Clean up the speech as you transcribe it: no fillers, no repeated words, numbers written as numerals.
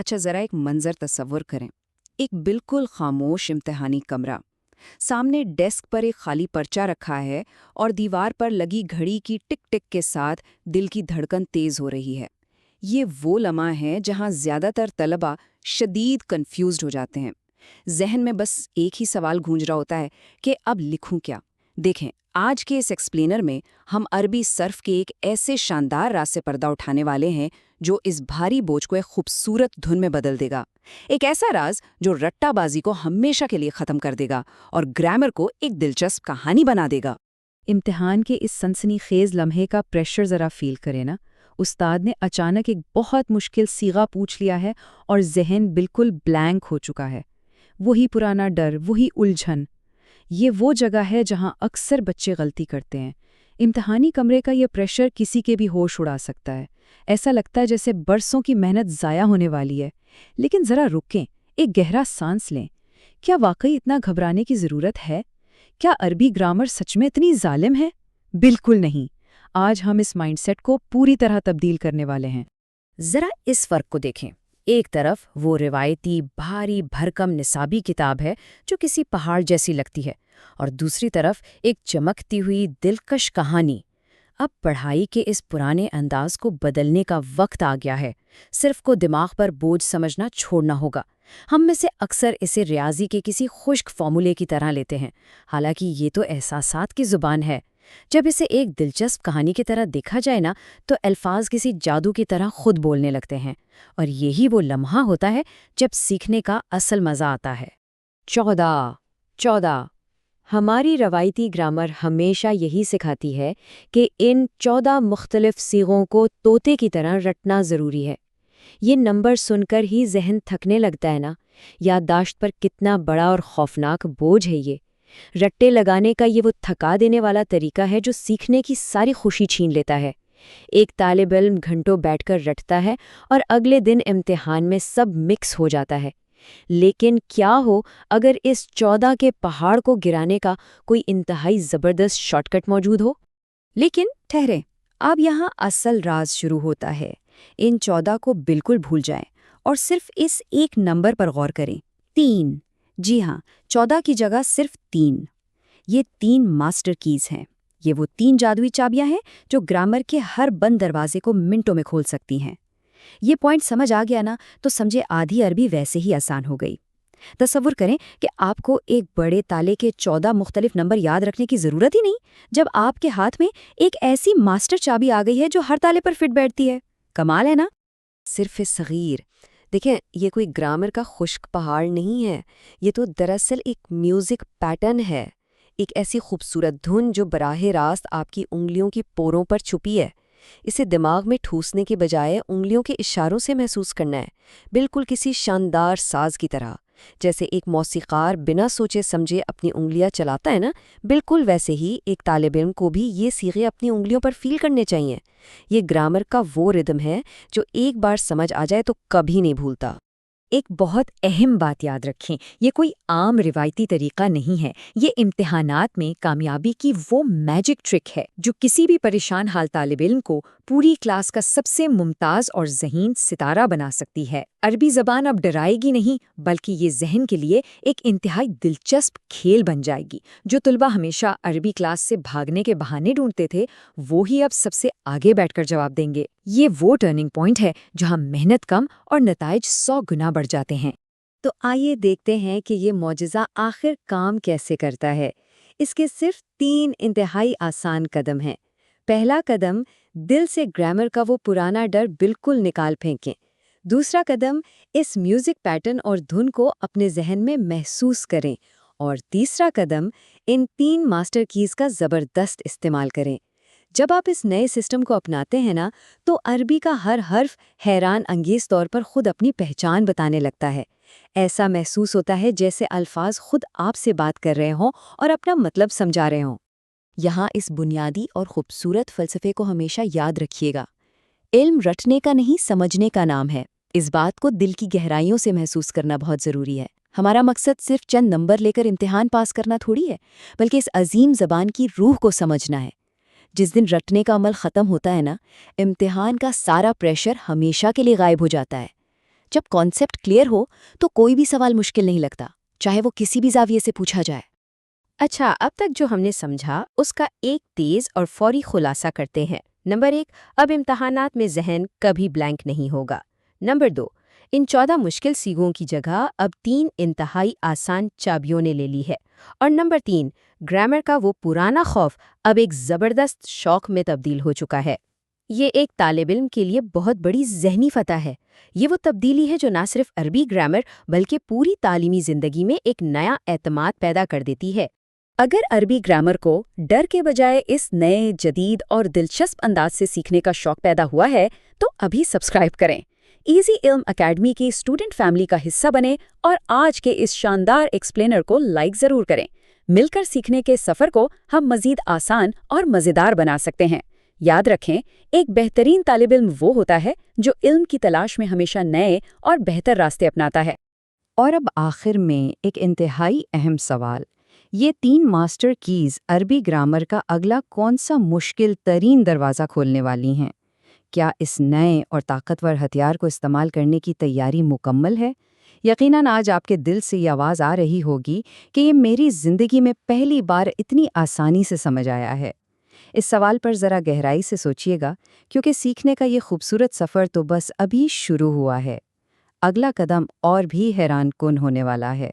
اچھا ذرا ایک منظر تصور کریں، ایک بالکل خاموش امتحانی کمرہ، سامنے ڈیسک پر ایک خالی پرچہ رکھا ہے اور دیوار پر لگی گھڑی کی ٹک ٹک کے ساتھ دل کی دھڑکن تیز ہو رہی ہے۔ یہ وہ لمحہ ہے جہاں زیادہ تر طلبہ شدید کنفیوزڈ ہو جاتے ہیں۔ ذہن میں بس ایک ہی سوال گونج رہا ہوتا ہے کہ اب لکھوں کیا؟ دیکھیں، آج کے اس ایکسپلینر میں ہم عربی صرف کے ایک ایسے شاندار راز سے پردہ اٹھانے والے ہیں جو اس بھاری بوجھ کو ایک خوبصورت دھن میں بدل دے گا۔ ایک ایسا راز جو رٹا بازی کو ہمیشہ کے لیے ختم کر دے گا اور گرامر کو ایک دلچسپ کہانی بنا دے گا۔ امتحان کے اس سنسنی خیز لمحے کا پریشر ذرا فیل کرے نا۔ استاد نے اچانک ایک بہت مشکل صیغہ پوچھ لیا ہے اور ذہن بالکل بلینک ہو چکا ہے۔ وہی پرانا ڈر، وہی الجھن۔ یہ وہ جگہ ہے جہاں اکثر بچے غلطی کرتے ہیں۔ امتحانی کمرے کا یہ پریشر کسی کے بھی ہوش اڑا سکتا ہے۔ ایسا لگتا ہے جیسے برسوں کی محنت ضائع ہونے والی ہے۔ لیکن ذرا رکیں، ایک گہرا سانس لیں۔ کیا واقعی اتنا گھبرانے کی ضرورت ہے؟ کیا عربی گرامر سچ میں اتنی ظالم ہے؟ بالکل نہیں۔ آج ہم اس مائنڈ سیٹ کو پوری طرح تبدیل کرنے والے ہیں۔ ذرا اس فرق کو دیکھیں۔ ایک طرف وہ روایتی بھاری بھرکم نصابی کتاب ہے جو کسی پہاڑ جیسی لگتی ہے، اور دوسری طرف ایک چمکتی ہوئی دلکش کہانی۔ اب پڑھائی کے اس پرانے انداز کو بدلنے کا وقت آ گیا ہے۔ صرف کو دماغ پر بوجھ سمجھنا چھوڑنا ہوگا۔ ہم میں سے اکثر اسے ریاضی کے کسی خشک فارمولے کی طرح لیتے ہیں، حالانکہ یہ تو احساسات کی زبان ہے۔ جب اسے ایک دلچسپ کہانی کی طرح دیکھا جائے نا، تو الفاظ کسی جادو کی طرح خود بولنے لگتے ہیں، اور یہی وہ لمحہ ہوتا ہے جب سیکھنے کا اصل مزہ آتا ہے۔ 14 ہماری روایتی گرامر ہمیشہ یہی سکھاتی ہے کہ ان 14 مختلف صیغوں کو طوطے کی طرح رٹنا ضروری ہے۔ یہ نمبر سن کر ہی ذہن تھکنے لگتا ہے نا۔ یادداشت پر کتنا بڑا اور خوفناک بوجھ ہے یہ۔ رٹے لگانے کا یہ وہ تھکا دینے والا طریقہ ہے جو سیکھنے کی ساری خوشی چھین لیتا ہے۔ ایک طالب علم گھنٹوں بیٹھ کر رٹتا ہے اور اگلے دن امتحان میں سب مکس ہو جاتا ہے۔ لیکن کیا ہو اگر اس 14 کے پہاڑ کو گرانے کا کوئی انتہائی زبردست شارٹ کٹ موجود ہو؟ لیکن ٹھہریں، اب یہاں اصل راز شروع ہوتا ہے۔ ان 14 کو بالکل بھول جائیں اور صرف اس ایک نمبر پر غور کریں، 3۔ جی ہاں، 14 کی جگہ صرف 3۔ یہ 3 ماسٹر کیز ہیں۔ یہ وہ 3 جادوئی چابیاں ہیں جو گرامر کے ہر بند دروازے کو منٹوں میں کھول سکتی ہیں۔ یہ پوائنٹ سمجھ آ گیا نا، تو سمجھے آدھی عربی ویسے ہی آسان ہو گئی۔ تصور کریں کہ آپ کو ایک بڑے تالے کے 14 مختلف نمبر یاد رکھنے کی ضرورت ہی نہیں، جب آپ کے ہاتھ میں ایک ایسی ماسٹر چابی آ گئی ہے جو ہر تالے پر فٹ بیٹھتی ہے۔ کمال ہے نا؟ صرف صغیر۔ دیکھیں، یہ کوئی گرامر کا خشک پہاڑ نہیں ہے، یہ تو دراصل ایک میوزک پیٹرن ہے، ایک ایسی خوبصورت دھن جو براہ راست آپ کی انگلیوں کی پوروں پر چھپی ہے۔ اسے دماغ میں ٹھوسنے کے بجائے انگلیوں کے اشاروں سے محسوس کرنا ہے، بالکل کسی شاندار ساز کی طرح۔ جیسے ایک موسیقار بنا سوچے سمجھے اپنی انگلیاں چلاتا ہے نا، بالکل ویسے ہی ایک طالب علم کو بھی یہ صیغے اپنی انگلیوں پر فیل کرنے چاہیے۔ یہ گرامر کا وہ ردم ہے جو ایک بار سمجھ آ جائے تو کبھی نہیں بھولتا۔ ایک بہت اہم بات یاد رکھیں، یہ کوئی عام روایتی طریقہ نہیں ہے۔ یہ امتحانات میں کامیابی کی وہ میجک ٹرک ہے جو کسی بھی پریشان حال طالب علم کو پوری کلاس کا سب سے ممتاز اور ذہین ستارہ بنا سکتی ہے۔ عربی زبان اب ڈرائے گی نہیں، بلکہ یہ ذہن کے لیے ایک انتہائی دلچسپ کھیل بن جائے گی۔ جو طلبہ ہمیشہ عربی کلاس سے بھاگنے کے بہانے ڈھونڈتے تھے، وہی اب سب سے آگے بیٹھ کر جواب دیں گے۔ یہ وہ ٹرننگ پوائنٹ ہے جہاں محنت کم اور نتائج 100 گنا بڑھ جاتے ہیں۔ تو آئیے دیکھتے ہیں کہ یہ معجزہ آخر کام کیسے کرتا ہے۔ اس کے صرف 3 انتہائی آسان قدم ہیں۔ پہلا قدم، دل سے گرامر کا وہ پرانا ڈر بالکل نکال پھینکیں۔ دوسرا قدم، اس میوزک پیٹرن اور دھن کو اپنے ذہن میں محسوس کریں۔ اور تیسرا قدم، ان 3 ماسٹر کیز کا زبردست استعمال کریں۔ جب آپ اس نئے سسٹم کو اپناتے ہیں نا، تو عربی کا ہر حرف حیران انگیز طور پر خود اپنی پہچان بتانے لگتا ہے۔ ایسا محسوس ہوتا ہے جیسے الفاظ خود آپ سے بات کر رہے ہوں اور اپنا مطلب سمجھا رہے ہوں۔ یہاں اس بنیادی اور خوبصورت فلسفے کو ہمیشہ یاد رکھیے گا۔ علم رٹنے کا نہیں، سمجھنے کا نام ہے۔ اس بات کو دل کی گہرائیوں سے محسوس کرنا بہت ضروری ہے۔ ہمارا مقصد صرف چند نمبر لے کر امتحان پاس کرنا تھوڑی ہے، بلکہ اس عظیم زبان کی روح کو سمجھنا ہے۔ جس دن رٹنے کا عمل ختم ہوتا ہے نا، امتحان کا سارا پریشر ہمیشہ کے لیے غائب ہو جاتا ہے۔ جب کانسیپٹ کلیئر ہو تو کوئی بھی سوال مشکل نہیں لگتا، چاہے وہ کسی بھی زاویے سے پوچھا جائے۔ اچھا، اب تک جو ہم نے سمجھا اس کا ایک تیز اور فوری خلاصہ کرتے ہیں۔ نمبر 1، اب امتحانات میں ذہن کبھی بلینک نہیں ہوگا۔ نمبر 2، ان 14 مشکل سیگوں کی جگہ اب 3 انتہائی آسان چابیوں نے لے لی ہے۔ اور نمبر 3، گرامر کا وہ پرانا خوف اب ایک زبردست شوق میں تبدیل ہو چکا ہے۔ یہ ایک طالب علم کے لیے بہت بڑی ذہنی فتح ہے۔ یہ وہ تبدیلی ہے جو نہ صرف عربی گرامر بلکہ پوری تعلیمی زندگی میں ایک نیا اعتماد پیدا کر دیتی ہے۔ اگر عربی گرامر کو ڈر کے بجائے اس نئے، جدید اور دلچسپ انداز سے سیکھنے کا شوق پیدا ہوا ہے تو ابھی سبسکرائب کریں، ایزی علم اکیڈمی کی اسٹوڈنٹ فیملی کا حصہ بنیں اور آج کے اس شاندار ایکسپلینر کو لائک ضرور کریں۔ مل کر سیکھنے کے سفر کو ہم مزید آسان اور مزیدار بنا سکتے ہیں۔ یاد رکھیں، ایک بہترین طالب علم وہ ہوتا ہے جو علم کی تلاش میں ہمیشہ نئے اور بہتر راستے اپناتا ہے۔ اور اب آخر میں ایک انتہائی اہم سوال، یہ 3 ماسٹر کیز عربی گرامر کا اگلا کون سا مشکل ترین دروازہ کھولنے والی ہیں؟ کیا اس نئے اور طاقتور ہتھیار کو استعمال کرنے کی تیاری مکمل ہے؟ یقیناً آج آپ کے دل سے یہ آواز آ رہی ہوگی کہ یہ میری زندگی میں پہلی بار اتنی آسانی سے سمجھ آیا ہے۔ اس سوال پر ذرا گہرائی سے سوچیے گا، کیونکہ سیکھنے کا یہ خوبصورت سفر تو بس ابھی شروع ہوا ہے۔ اگلا قدم اور بھی حیران کن ہونے والا ہے۔